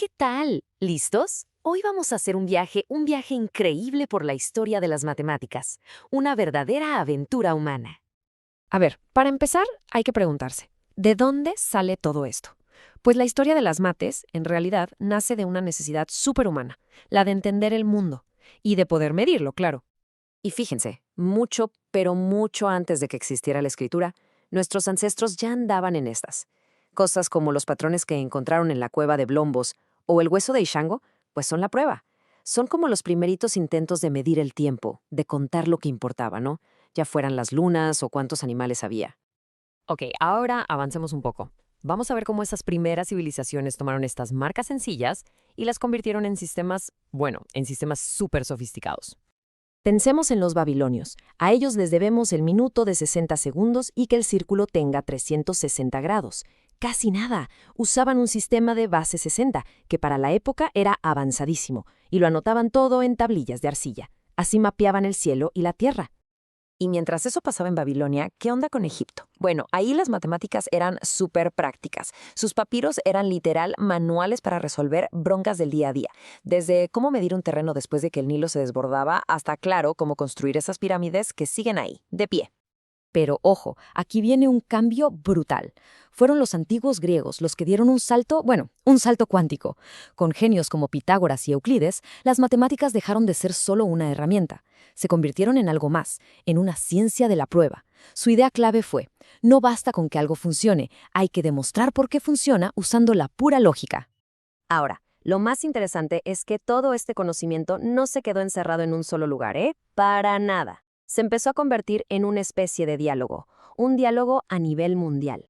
¿qué tal? ¿Listos? Hoy vamos a hacer un viaje increíble por la historia de las matemáticas, una verdadera aventura humana. A ver, para empezar, hay que preguntarse, ¿de dónde sale todo esto? Pues la historia de las mates, en realidad, nace de una necesidad superhumana, la de entender el mundo y de poder medirlo, claro. Y fíjense, mucho, pero mucho antes de que existiera la escritura, nuestros ancestros ya andaban en estas. Cosas como los patrones que encontraron en la cueva de Blombos o el hueso de Ishango, pues son la prueba. Son como los primeritos intentos de medir el tiempo, de contar lo que importaba, ¿no? Ya fueran las lunas o cuántos animales había. Ok, ahora avancemos un poco. Vamos a ver cómo esas primeras civilizaciones tomaron estas marcas sencillas y las convirtieron en sistemas, bueno, en sistemas súper sofisticados. Pensemos en los babilonios. A ellos les debemos el minuto de 60 segundos y que el círculo tenga 360 grados. Casi nada. Usaban un sistema de base 60, que para la época era avanzadísimo, y lo anotaban todo en tablillas de arcilla. Así mapeaban el cielo y la tierra. Y mientras eso pasaba en Babilonia, ¿qué onda con Egipto? Bueno, ahí las matemáticas eran súper prácticas. Sus papiros eran literal manuales para resolver broncas del día a día. Desde cómo medir un terreno después de que el Nilo se desbordaba, hasta, claro, cómo construir esas pirámides que siguen ahí, de pie. Pero ojo, aquí viene un cambio brutal. Fueron los antiguos griegos los que dieron un salto, bueno, un salto cuántico. Con genios como Pitágoras y Euclides, las matemáticas dejaron de ser solo una herramienta. Se convirtieron en algo más, en una ciencia de la prueba. Su idea clave fue, no basta con que algo funcione, hay que demostrar por qué funciona usando la pura lógica. Ahora, lo más interesante es que todo este conocimiento no se quedó encerrado en un solo lugar, ¿eh? Para nada. Se empezó a convertir en una especie de diálogo, un diálogo a nivel mundial.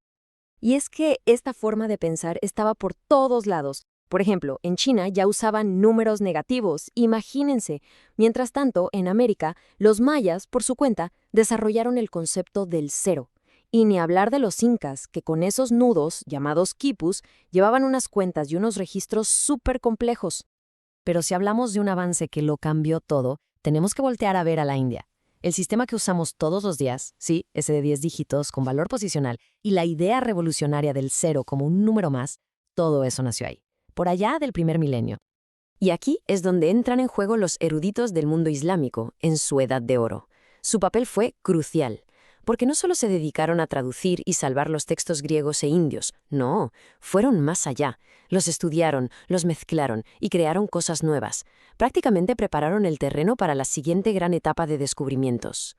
Y es que esta forma de pensar estaba por todos lados. Por ejemplo, en China ya usaban números negativos, imagínense. Mientras tanto, en América, los mayas, por su cuenta, desarrollaron el concepto del cero. Y ni hablar de los incas, que con esos nudos, llamados quipus, llevaban unas cuentas y unos registros súper complejos. Pero si hablamos de un avance que lo cambió todo, tenemos que voltear a ver a la India. El sistema que usamos todos los días, sí, ese de 10 dígitos con valor posicional, y la idea revolucionaria del cero como un número más, todo eso nació ahí, por allá del primer milenio. Y aquí es donde entran en juego los eruditos del mundo islámico en su edad de oro. Su papel fue crucial, porque no solo se dedicaron a traducir y salvar los textos griegos e indios, no, fueron más allá. Los estudiaron, los mezclaron y crearon cosas nuevas. Prácticamente prepararon el terreno para la siguiente gran etapa de descubrimientos.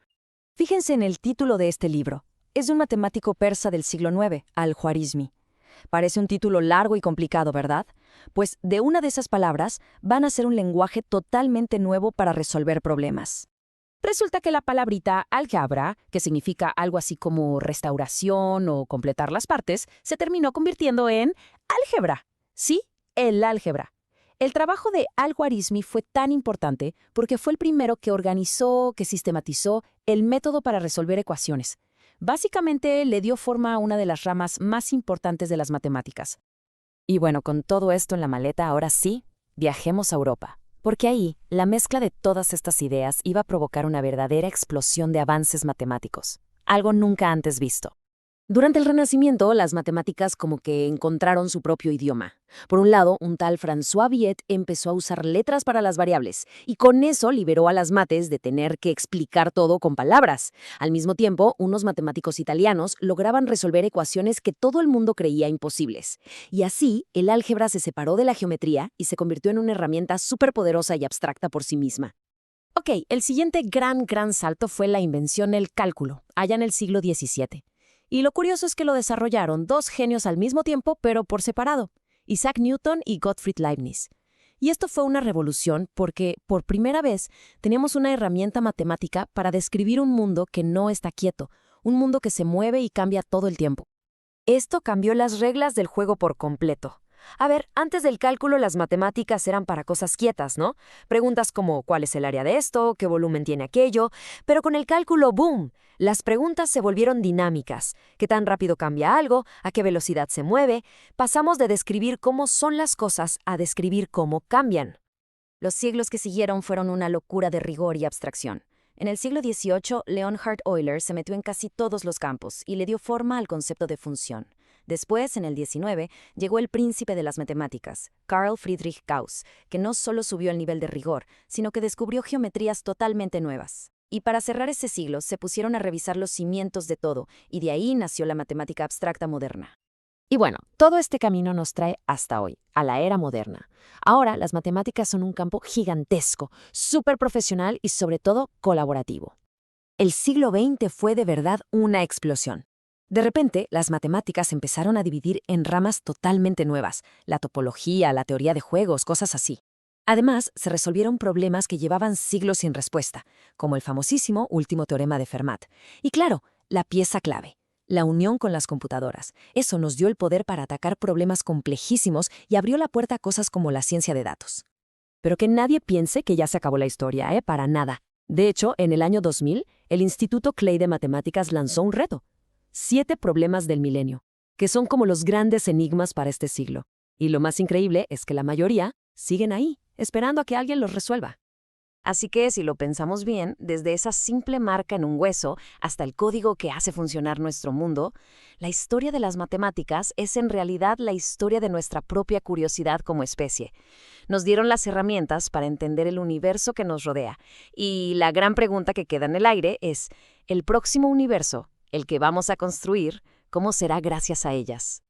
Fíjense en el título de este libro. Es de un matemático persa del siglo IX, Al-Khwarizmi. Parece un título largo y complicado, ¿verdad? Pues de una de esas palabras van a ser un lenguaje totalmente nuevo para resolver problemas. Resulta que la palabrita álgebra, que significa algo así como restauración o completar las partes, se terminó convirtiendo en álgebra. Sí, el álgebra. El trabajo de Al-Khwarizmi fue tan importante porque fue el primero que organizó, que sistematizó el método para resolver ecuaciones. Básicamente le dio forma a una de las ramas más importantes de las matemáticas. Y bueno, con todo esto en la maleta, ahora sí, viajemos a Europa. Porque ahí, la mezcla de todas estas ideas iba a provocar una verdadera explosión de avances matemáticos. Algo nunca antes visto. Durante el Renacimiento, las matemáticas como que encontraron su propio idioma. Por un lado, un tal François Viet empezó a usar letras para las variables, y con eso liberó a las mates de tener que explicar todo con palabras. Al mismo tiempo, unos matemáticos italianos lograban resolver ecuaciones que todo el mundo creía imposibles. Y así, el álgebra se separó de la geometría y se convirtió en una herramienta superpoderosa y abstracta por sí misma. Ok, el siguiente gran salto fue la invención del cálculo, allá en el siglo XVII. Y lo curioso es que lo desarrollaron dos genios al mismo tiempo, pero por separado, Isaac Newton y Gottfried Leibniz. Y esto fue una revolución porque, por primera vez, teníamos una herramienta matemática para describir un mundo que no está quieto, un mundo que se mueve y cambia todo el tiempo. Esto cambió las reglas del juego por completo. A ver, antes del cálculo las matemáticas eran para cosas quietas, ¿no? Preguntas como ¿cuál es el área de esto? ¿Qué volumen tiene aquello? Pero con el cálculo, ¡boom! Las preguntas se volvieron dinámicas. ¿Qué tan rápido cambia algo? ¿A qué velocidad se mueve? Pasamos de describir cómo son las cosas a describir cómo cambian. Los siglos que siguieron fueron una locura de rigor y abstracción. En el siglo XVIII, Leonhard Euler se metió en casi todos los campos y le dio forma al concepto de función. Después, en el 19, llegó el príncipe de las matemáticas, Carl Friedrich Gauss, que no solo subió el nivel de rigor, sino que descubrió geometrías totalmente nuevas. Y para cerrar ese siglo, se pusieron a revisar los cimientos de todo, y de ahí nació la matemática abstracta moderna. Y bueno, todo este camino nos trae hasta hoy, a la era moderna. Ahora las matemáticas son un campo gigantesco, súper profesional y sobre todo colaborativo. El siglo XX fue de verdad una explosión. De repente, las matemáticas empezaron a dividir en ramas totalmente nuevas, la topología, la teoría de juegos, cosas así. Además, se resolvieron problemas que llevaban siglos sin respuesta, como el famosísimo último teorema de Fermat. Y claro, la pieza clave, la unión con las computadoras. Eso nos dio el poder para atacar problemas complejísimos y abrió la puerta a cosas como la ciencia de datos. Pero que nadie piense que ya se acabó la historia, para nada. De hecho, en el año 2000, el Instituto Clay de Matemáticas lanzó un reto: 7 problemas del milenio, que son como los grandes enigmas para este siglo. Y lo más increíble es que la mayoría siguen ahí, esperando a que alguien los resuelva. Así que, si lo pensamos bien, desde esa simple marca en un hueso hasta el código que hace funcionar nuestro mundo, la historia de las matemáticas es en realidad la historia de nuestra propia curiosidad como especie. Nos dieron las herramientas para entender el universo que nos rodea, y la gran pregunta que queda en el aire es: ¿el próximo universo, el que vamos a construir, cómo será gracias a ellas?